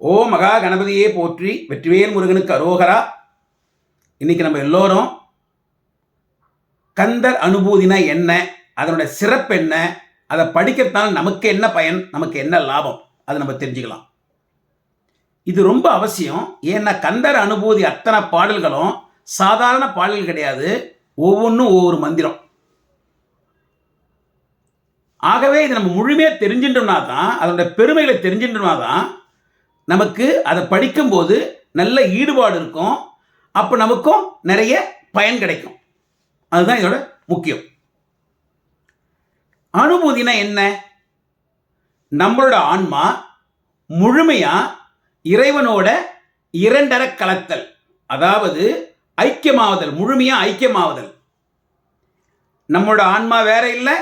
ஓ மகா கணபதியே போற்றி, வெற்றிவேல் முருகனுக்கு அரோகரா. இன்னைக்கு நம்ம எல்லோரும் கந்தர் அனுபூதினா என்ன, அதனுடைய சிறப்பு என்ன, அதை படிக்கிறதுனால நமக்கு என்ன பயன், நமக்கு என்ன லாபம், அதை நம்ம தெரிஞ்சுக்கலாம். இது ரொம்ப அவசியம். ஏன்னா கந்தர் அனுபூதி அத்தனை பாடல்களும் சாதாரண பாடல்கள் கிடையாது, ஒவ்வொன்றும் ஒவ்வொரு மந்திரம். ஆகவே இது நம்ம முழுமையாக தெரிஞ்சின்றோம்னா தான், அதனுடைய பெருமைகளை தெரிஞ்சின்றோம்னா தான் நமக்கு அதை படிக்கும்போது நல்ல ஈடுபாடு இருக்கும். அப்போ நமக்கும் நிறைய பயன் கிடைக்கும். அதுதான் இதோட முக்கியம். அனுபூதினா என்ன? நம்மளோட ஆன்மா முழுமையா இறைவனோட இரண்டர கலத்தல், அதாவது ஐக்கியமாவதல், முழுமையா ஐக்கியமாவதல். நம்மளோட ஆன்மா வேற இல்லை,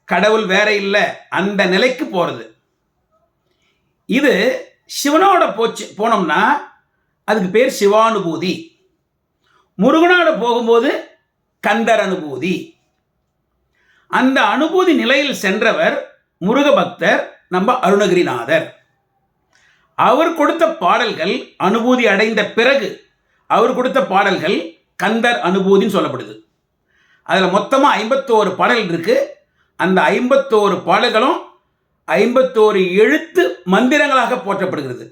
கடவுள் வேற இல்லை, அந்த நிலைக்கு போறது. இது சிவனோட போனோம்னா அதுக்கு பேர் சிவானுபூதி. முருகனோட போகும்போது கந்தர் அனுபூதி. அந்த அனுபூதி நிலையில் சென்றவர் முருக பக்தர், நம்ம அருணகிரிநாதர். அவர் கொடுத்த பாடல்கள், அனுபூதி அடைந்த பிறகு அவர் கொடுத்த பாடல்கள் கந்தர் அனுபூதின்னு சொல்லப்படுது. அதில் மொத்தமாக 51 பாடல்கள் இருக்கு. அந்த 51 பாடல்களும் 51 எழுத்து மந்திரங்களாக போற்றப்படுகிறது.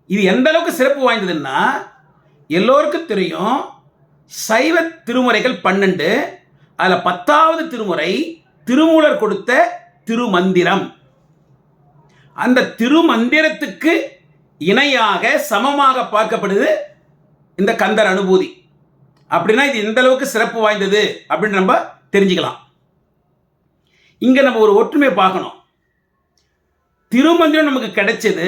இது எந்த அளவுக்கு சிறப்பு வாய்ந்ததுன்னா, எல்லோருக்கும் தெரியும், சைவ திருமுறைகள் 12, அதில் 10வது திருமுறை திருமூலர் கொடுத்த திருமந்திரம். அந்த திருமந்திரத்துக்கு இணையாக சமமாக பார்க்கப்படுது இந்த கந்தர் அனுபூதி. அப்படின்னா இது எந்த அளவுக்கு சிறப்பு வாய்ந்தது அப்படின்னு நம்ம தெரிஞ்சுக்கலாம். இங்க நம்ம ஒரு ஒற்றுமை பார்க்கணும். திருமந்திரம் நமக்கு கிடைச்சது,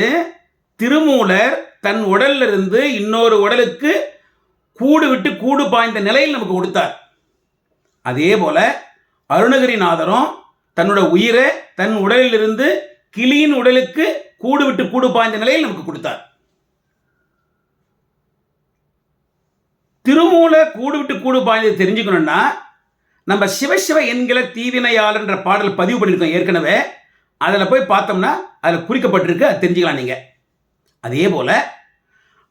திருமூலர் தன் உடல்ல இருந்து இன்னொரு உடலுக்கு கூடு விட்டு கூடு பாய்ந்த நிலையில் நமக்கு கொடுத்தார். அதே போல அருணகிரிநாதரும் தன்னோட உயிரை தன் உடலில் இருந்து கிளியின் உடலுக்கு கூடு விட்டு கூடு பாய்ந்த நிலையில் நமக்கு கொடுத்தார். திருமூல கூடு விட்டு கூடு பாய்ந்தது தெரிஞ்சுக்கணும்னா, நம்ம சிவசிவ என்கிற தீவினையாளன்ற பாடல் பதிவு பண்ணியிருக்கோம் ஏற்கனவே. அதில் போய் பார்த்தோம்னா அதில் குறிக்கப்பட்டிருக்கு, அது தெரிஞ்சுக்கலாம் நீங்கள். அதே போல்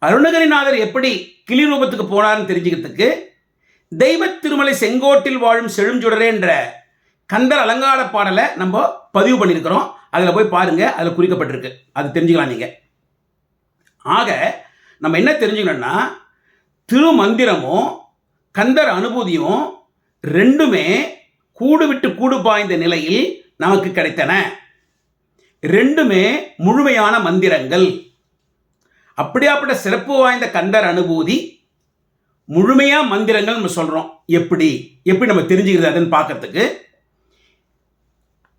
அருணகிரிநாதர் எப்படி கிளி ரூபத்துக்கு போனார்னு தெரிஞ்சுக்கிறதுக்கு தெய்வ திருமலை செங்கோட்டில் வாழும் செழுஞ்சுடரேன்ற கந்தர் அலங்கார பாடலை நம்ம பதிவு பண்ணியிருக்கிறோம். அதில் போய் பாருங்க, அதில் குறிக்கப்பட்டிருக்கு, அது தெரிஞ்சுக்கலாம் நீங்கள். ஆக நம்ம என்ன தெரிஞ்சுக்கணும்னா, திருமந்திரமும் கந்தர் அனுபூதியும் ரெண்டுமே கூடு விட்டு கூடு பாய்ந்த நிலையில் நமக்கு கிடைத்தன. ரெண்டுமே முழுமையான மந்திரங்கள். அப்படியாப்பட்ட சிறப்பு வாய்ந்த கந்தர் அனுபூதி முழுமையா மந்திரங்கள் நம்ம சொல்றோம். எப்படி நம்ம தெரிஞ்சுக்கிறது அதுன்னு பார்க்கறதுக்கு,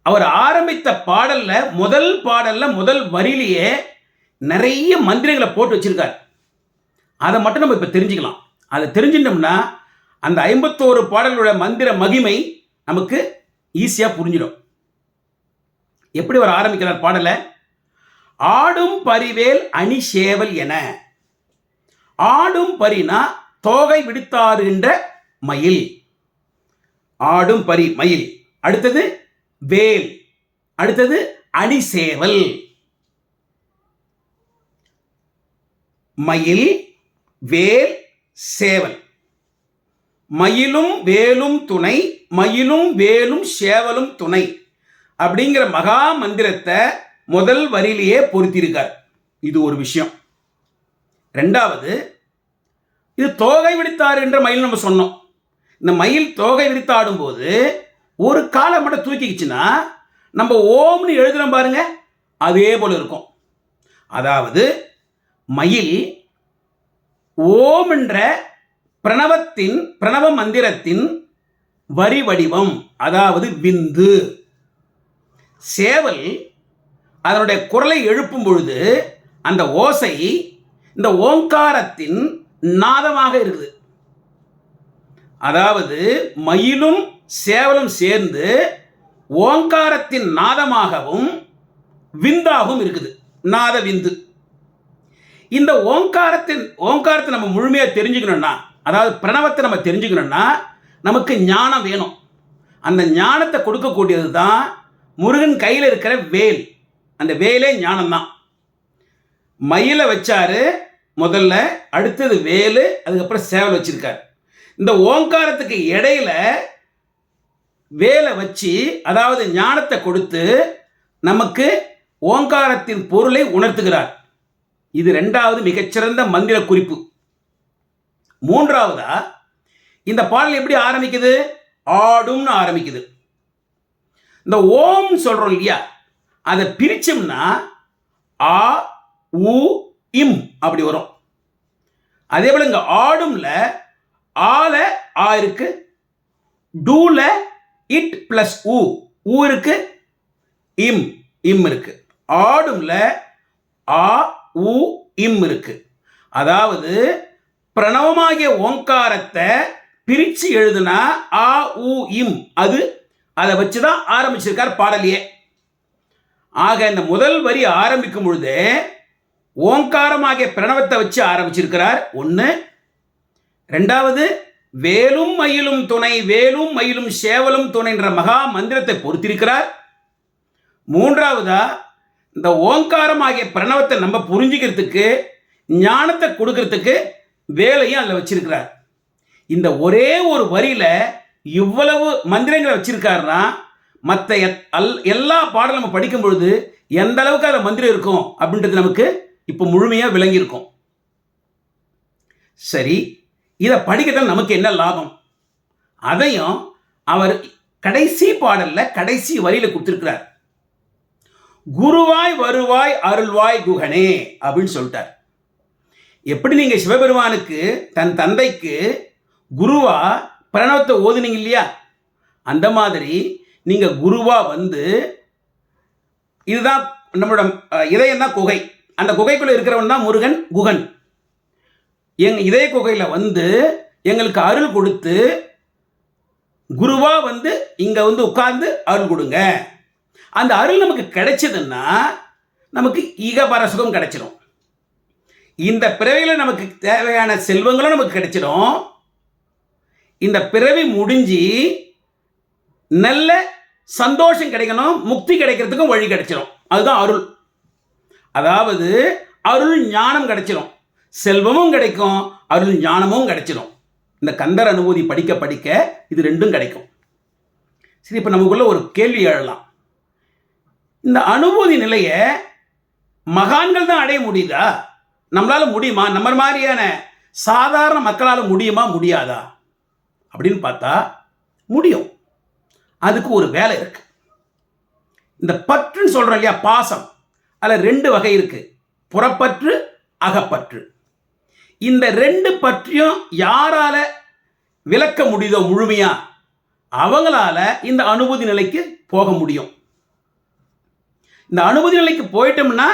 அவர் ஆரம்பித்த பாடல்ல முதல் வரியிலேயே நிறைய மந்திரங்களை போட்டு வச்சிருக்கார். அதை மட்டும் நம்ம இப்ப தெரிஞ்சுக்கலாம். அதை தெரிஞ்சிட்டோம்னா அந்த 51 பாடல்களோட மந்திர மகிமை நமக்கு ஈஸியா புரிஞ்சிடும். எப்படி அவர் ஆரம்பிக்கிறார் பாடலை? ஆடும் பரிவேல் அணி சேவல் என. ஆடும் பரினா தோகை விடுத்தாருகின்ற மயில். ஆடும் பரி மயில், அடுத்தது வேல், அடுத்தது அணி சேவல். மயில், வேல், சேவல். மயிலும் வேலும் துணை, மயிலும் வேலும் சேவலும் துணை அப்படிங்கிற மகா மந்திரத்தை முதல் வரியிலேயே பொருத்தியிருக்கார். இது ஒரு விஷயம். ரெண்டாவது, இது தோகை விடுத்தார் என்ற மயில் நம்ம சொன்னோம். இந்த மயில் தோகை விடுத்து ஆடும்போது ஒரு காலை மட்டும் தூக்கிச்சுன்னா நம்ம ஓம்னு எழுதுறோம் பாருங்க, அதே போல இருக்கும். அதாவது மயில் ஓம் என்ற பிரணவ மந்திரத்தின் வரி வடிவம், அதாவது விந்து. சேவல் அதனுடைய குரலை எழுப்பும் பொழுது அந்த ஓசை இந்த ஓங்காரத்தின் நாதமாக இருக்குது. அதாவது மயிலும் சேவலும் சேர்ந்து ஓங்காரத்தின் நாதமாகவும் விந்தாகவும் இருக்குது, நாத விந்து. இந்த ஓங்காரத்தை நம்ம முழுமையாக தெரிஞ்சுக்கணும்னா, அதாவது பிரணவத்தை நம்ம தெரிஞ்சுக்கணும்னா நமக்கு ஞானம் வேணும். அந்த ஞானத்தை கொடுக்கக்கூடியது தான் முருகன் கையில் இருக்கிற வேல். அந்த வேலே ஞானம் தான். மயிலை வச்சாரு முதல்ல, அடுத்தது வேலு, அதுக்கப்புறம் சேவல் வச்சிருக்காரு. இந்த ஓங்காரத்துக்கு இடையில வேலை வச்சு, அதாவது ஞானத்தை கொடுத்து நமக்கு ஓங்காரத்தின் பொருளை உணர்த்துகிறார். இது 2வது மிகச்சிறந்த மந்திர குறிப்பு. 3வதா இந்த பாடல் எப்படி ஆரம்பிக்குது? ஆடும்னு ஆரம்பிக்குது. இந்த ஓம் சொல்றோம் இல்லையா, அதை பிரிச்சோம்னா ஆ உ இம் அப்படி வரும். அதே போல இங்க ஆடும்ல ஆல ஆ இருக்கு, டூல இட் பிளஸ் ஊ இருக்கு, இம் இம் இருக்கு. ஆடும்ல ஆ உ இம் இருக்கு. அதாவது பிரணவமாகிய ஓங்காரத்தை பிரிச்சு எழுதுனா ஆ உ இம், அது அதை வச்சுதான் ஆரம்பிச்சிருக்கார் பாடலையே. ஆக இந்த முதல் வரி ஆரம்பிக்கும் பொழுது ஓங்காரமாகிய பிரணவத்தை வச்சு ஆரம்பிச்சிருக்கிறார். 1. 2வது வேலும் மயிலும் துணை, வேலும் மயிலும் சேவலும் துணை என்ற மகா மந்திரத்தை பொறுத்திருக்கிறார். 3வதா இந்த ஓங்காரமாகிய பிரணவத்தை நம்ம புரிஞ்சுக்கிறதுக்கு, ஞானத்தை கொடுக்கறதுக்கு வேலையும் அதில் வச்சிருக்கிறார். இந்த ஒரே ஒரு வரியில இவ்வளவு மந்திரங்களை வச்சிருக்காருன்னா, மற்ற எல்லா பாடலும் நம்ம படிக்கும் பொழுது எந்த அளவுக்கு அதில் மந்திரம் இருக்கும் அப்படின்றது நமக்கு இப்போ முழுமையாக விளங்கியிருக்கும். சரி, இதை படிக்கிறதால நமக்கு என்ன லாபம்? அதையும் அவர் கடைசி பாடல்ல கடைசி வரியில கொடுத்திருக்கிறார். குருவாய் வருவாய் அருள்வாய் குகனே அப்படின்னு சொல்லிட்டார். எப்படி நீங்க சிவபெருமானுக்கு தன் தந்தைக்கு குருவா பிரணவத்தை ஓதுனீங்க இல்லையா, அந்த மாதிரி நீங்க குருவா வந்து, இதுதான் நம்மளோட இதயம் தான் குகை, அந்த குகைக்குள்ள இருக்கிறவன் தான் முருகன் குகன். எங்க இதய குகையில வந்து எங்களுக்கு அருள் கொடுத்து குருவா வந்து இங்க வந்து உட்கார்ந்து அருள் கொடுங்க. அந்த அருள் நமக்கு கிடைச்சதுன்னா நமக்கு ஈகபர சுகம் கிடைச்சிடும். இந்த பிறவியில நமக்கு தேவையான செல்வங்களும் நமக்கு கிடைச்சிடும். இந்த பிறவி முடிஞ்சு நல்ல சந்தோஷம் கிடைக்கணும், முக்தி கிடைக்கிறதுக்கும் வழி கிடைச்சிடும். அதுதான் அருள். அதாவது அருள் ஞானம் கிடைச்சிடும், செல்வமும் கிடைக்கும், அருள் ஞானமும் கிடைச்சிடும். இந்த கந்தர் அனுபூதி படிக்க படிக்க இது 2ம் கிடைக்கும். சரி, இப்போ நமக்குள்ள ஒரு கேள்வி எழலாம். இந்த அனுபூதி நிலையை மகான்கள் தான் அடைய முடியுதா? நம்மளால முடியுமா? நம்ம மாதிரியான சாதாரண மக்களால் முடியுமா முடியாதா அப்படின்னு பார்த்தா முடியும். அதுக்கு ஒரு வேலை இருக்கு. இந்த பற்றுன்னு சொல்றோம் இல்லையா, பாசம், அதில் 2 வகை இருக்கு, புறப்பற்று அகப்பற்று. இந்த 2 பற்றியும் யாரால விளக்க முடியுதோ முழுமையா, அவங்களால இந்த அனுபூதி நிலைக்கு போக முடியும். இந்த அனுபூதி நிலைக்கு போயிட்டோம்னா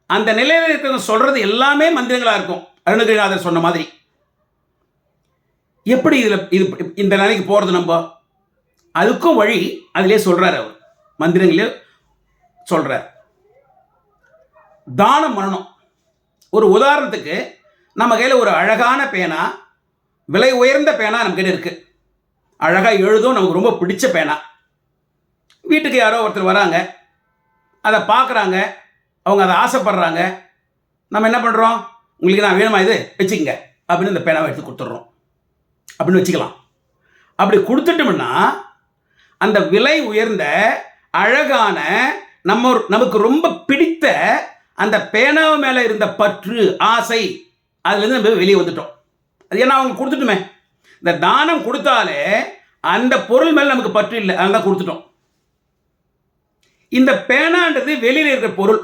அந்த நிலையில இருக்கிற சொல்றது எல்லாமே மந்திரங்களா இருக்கும். அருணகிரிநாதர் சொன்ன மாதிரி. எப்படி இது இந்த நிலைக்கு போறது? நம்ம அதுக்கும் வழி அதிலே சொல்றாரு, அவர் மந்திரங்களே சொல்றார். தானம் பண்ணணும். ஒரு உதாரணத்துக்கு, நம்ம கையில் ஒரு அழகான பேனா, விலை உயர்ந்த பேனா நம்ம கிட்ட இருக்கு, அழகா எழுதும், நமக்கு ரொம்ப பிடிச்ச பேனா. வீட்டுக்கு யாரோ ஒருத்தர் வராங்க, அதை பார்க்குறாங்க, அவங்க அதை ஆசைப்படுறாங்க. நம்ம என்ன பண்ணுறோம்? உங்களுக்கு நான் வேணுமா, இது வச்சுக்கங்க அப்படின்னு இந்த பேனாவை எடுத்து கொடுத்துட்றோம் அப்படின்னு வச்சுக்கலாம். அப்படி கொடுத்துட்டோம்னா அந்த விலை உயர்ந்த அழகான நமக்கு ரொம்ப பிடித்த அந்த பேனாவு மேலே இருந்த பற்று, ஆசை, அதுலேருந்து நம்ம வெளியே வந்துட்டோம். அது ஏன்னா அவங்க கொடுத்துட்டுமே. இந்த தானம் கொடுத்தாலே அந்த பொருள் மேலே நமக்கு பற்று இல்லை, அதனால தான் கொடுத்துட்டோம். இந்த பேனான்றது வெளியில் இருக்கிற பொருள்,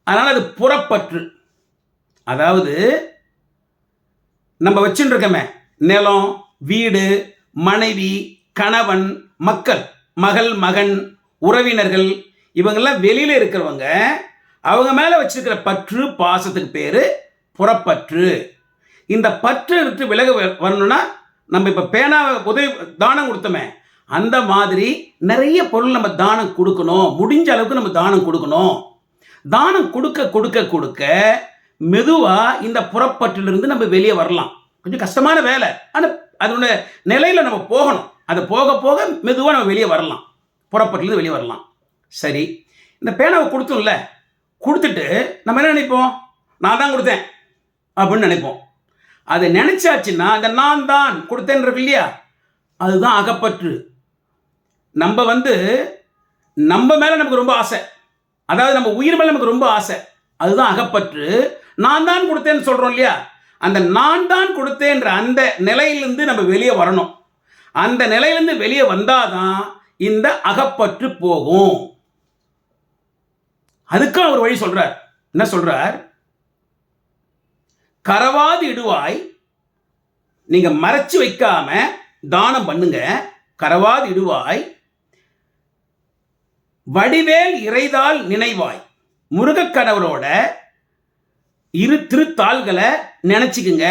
அதனால் அது புறப்பற்று. அதாவது நம்ம வச்சுட்டு இருக்கோமே, நிலம், வீடு, மனைவி, கணவன், மக்கள், மகள், மகன், உறவினர்கள், இவங்கெல்லாம் வெளியில் இருக்கிறவங்க, அவங்க மேலே வச்சிருக்கிற பற்று, பாசத்துக்கு பேர் புறப்பற்று. இந்த பற்று விட்டு விலக வரணும்னா நம்ம இப்போ பேனாவை உதவி தானம் கொடுத்தோமே, அந்த மாதிரி நிறைய பொருள் நம்ம தானம் கொடுக்கணும். முடிஞ்ச அளவுக்கு நம்ம தானம் கொடுக்கணும். தானம் கொடுக்க கொடுக்க கொடுக்க மெதுவாக இந்த புறப்பற்றிலிருந்து நம்ம வெளியே வரலாம். கொஞ்சம் கஷ்டமான வேலை, ஆனால் அதோட நிலையில் நம்ம போகணும். அதை போக போக மெதுவாக நம்ம வெளியே வரலாம், புறப்பட்டிலிருந்து வெளியே வரலாம். சரி, இந்த பேனாவை கொடுத்தோம்ல, கொடுத்துட்டு நம்ம என்ன நினைப்போம்? நான் தான் கொடுத்தேன் அப்படின்னு நினைப்போம். அதை நினைச்சாச்சுன்னா அந்த நான் தான் கொடுத்தேன் இருக்கு இல்லையா, அதுதான் அகப்பற்று. நம்ம நம்ம மேலே நமக்கு ரொம்ப ஆசை, அதாவது நம்ம உயிர் மேலே நமக்கு ரொம்ப ஆசை, அதுதான் அகப்பற்று. நான் தான் கொடுத்தேன்னு சொல்கிறோம் இல்லையா, அந்த நான் தான் கொடுத்தேன்ற அந்த நிலையிலிருந்து நம்ம வெளியே வரணும். அந்த நிலையிலிருந்து வெளியே வந்தாதான் இந்த அகப்பற்று போகும். அதுக்கு அவர் வழி சொல்றார். என்ன சொல்றார்? கரவாது இடுவாய், நீங்க மறைச்சு வைக்காம தானம் பண்ணுங்க. கரவாது இடுவாய், வடிவேல் இறைதால் நினைவாய். முருகக்கடவுளோட இரு திருத்தாள்களை நினைச்சுக்குங்க.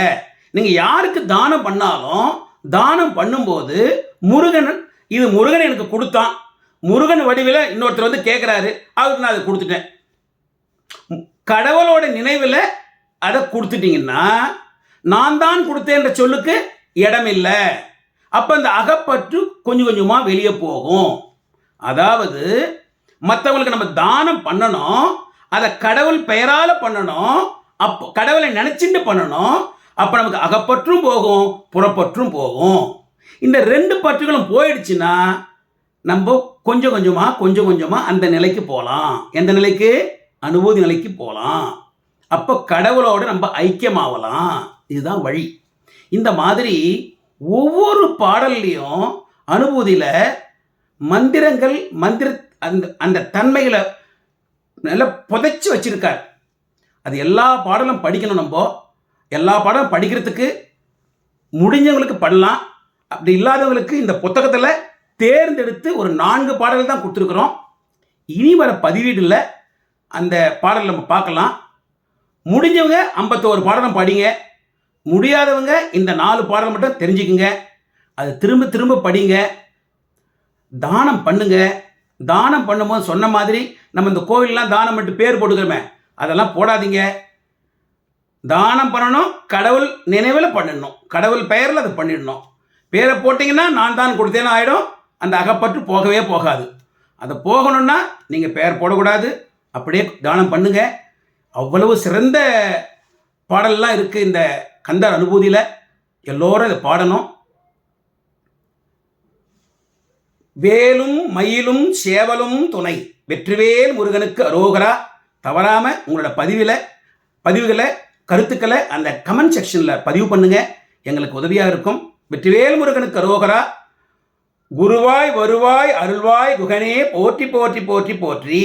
நீங்க யாருக்கு தானம் பண்ணாலும் தானம் பண்ணும்போது முருகன், இது முருகன் எனக்கு கொடுத்தான், முருகன் வடிவில் இன்னொருத்தர் கேட்குறாரு, அவருக்கு நான் அதை கொடுத்துட்டேன், கடவுளோட நினைவில் அதை கொடுத்துட்டீங்கன்னா நான் தான் கொடுத்தேன்ற சொல்லுக்கு இடம் இல்லை. அப்போ அந்த அகப்பற்று கொஞ்சம் கொஞ்சமாக வெளியே போகும். அதாவது மற்றவங்களுக்கு நம்ம தானம் பண்ணணும், அதை கடவுள் பெயரால் பண்ணணும், அப்போ கடவுளை நினைச்சிட்டு பண்ணணும். அப்போ நமக்கு அகப்பற்றும் போகும், புறப்பற்றும் போகும். இந்த ரெண்டு பற்றுகளும் போயிடுச்சுன்னா நம்ம கொஞ்சம் கொஞ்சமாக அந்த நிலைக்கு போகலாம். எந்த நிலைக்கு? அனுபூதி நிலைக்கு போகலாம். அப்போ கடவுளோடு நம்ம ஐக்கியமாகலாம். இதுதான் வழி. இந்த மாதிரி ஒவ்வொரு பாடல்லையும் அனுபூதியில் மந்திரங்கள், அந்த தன்மைகளை நல்லா புதைச்சி வச்சிருக்கார். அது எல்லா பாடலும் படிக்கணும். நம்ம எல்லா பாடலும் படிக்கிறதுக்கு முடிஞ்சவங்களுக்கு பண்ணலாம், அப்படி இல்லாதவங்களுக்கு இந்த புத்தகத்தில் தேர்ந்தெடுத்து ஒரு 4 பாடல்கள் தான் கொடுத்துருக்குறோம். இனி வர பதிவீடில் அந்த பாடல் நம்ம பார்க்கலாம். முடிஞ்சவங்க 51 பாடலும் படிங்க, முடியாதவங்க இந்த 4 பாடல் மட்டும் தெரிஞ்சுக்குங்க. அது திரும்ப திரும்ப படிங்க. தானம் பண்ணுங்க. தானம் பண்ணும்போது சொன்ன மாதிரி நம்ம இந்த கோவிலெலாம் தானம் மட்டும் பேர் போட்டுக்கிறோமே, அதெல்லாம் போடாதீங்க. தானம் பண்ணணும், கடவுள் நினைவில் பண்ணணும், கடவுள் பெயரில் அதை பண்ணிடணும். பேரை போட்டிங்கன்னா நான் தான் கொடுத்தேன்னு ஆகிடும், அந்த அகப்பற்று போகவே போகாது. அதை போகணும்னா நீங்கள் பெயர் போடக்கூடாது, அப்படியே தானம் பண்ணுங்க. அவ்வளவு சிறந்த பாடல்லாம் இருக்குது இந்த கந்தர் அனுபூதியில். எல்லோரும் இதை பாடணும். வேலும் மயிலும் சேவலும் துணை, வெற்றிவேல் முருகனுக்கு அரோகரா. தவறாமல் உங்களோட பதிவுகளை கருத்துக்களை அந்த கமெண்ட் செக்ஷனில் பதிவு பண்ணுங்க, எங்களுக்கு உதவியாக இருக்கும். வெற்றிவேல் முருகனுக்கு அரோகரா. குருவாய் வருவாய் அருள்வாய் குகனே போற்றி போற்றி போற்றி போற்றி.